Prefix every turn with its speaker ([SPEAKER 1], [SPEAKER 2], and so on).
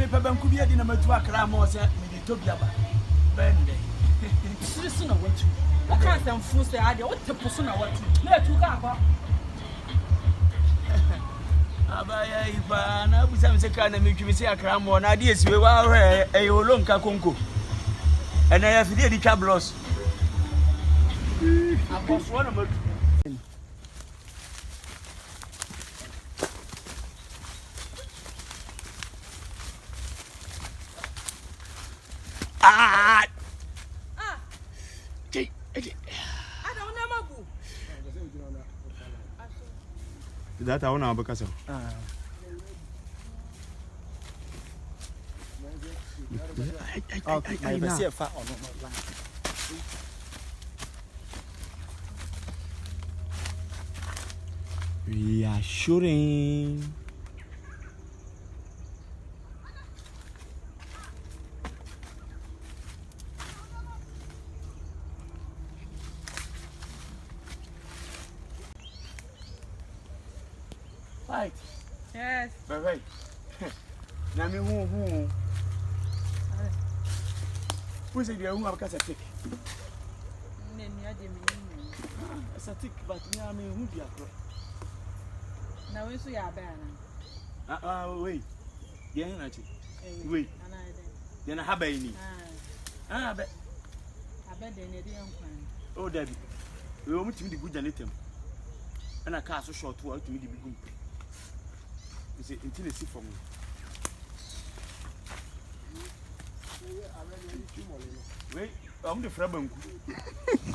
[SPEAKER 1] me papa nkubia di na matu akra ma o se me di tobiaba bende
[SPEAKER 2] sirisu na watu o ka samfu se ade o teposo na watu na atu ka akwa
[SPEAKER 1] abaya ifa na busa mse ka na metwi se akra ma na ade esiwe wa hwe e olonka konko ena ya fidie di twa blos akoso na matu
[SPEAKER 3] That I want to because we are shooting.
[SPEAKER 1] Right.
[SPEAKER 2] Yes.
[SPEAKER 1] Right. Na me who. Who say you have got a tick? It's a tick, but na me who be akro.
[SPEAKER 2] Na we so ya ba na.
[SPEAKER 1] Wait. Dey na chi. Wait. Dey na haba ni. Be.
[SPEAKER 2] Abe dey na dey nkwan.
[SPEAKER 1] Oh, Daddy. We want to be good janitor. And a car so short to me the big. You say until they see for me. Wait, I'm the Frabanku.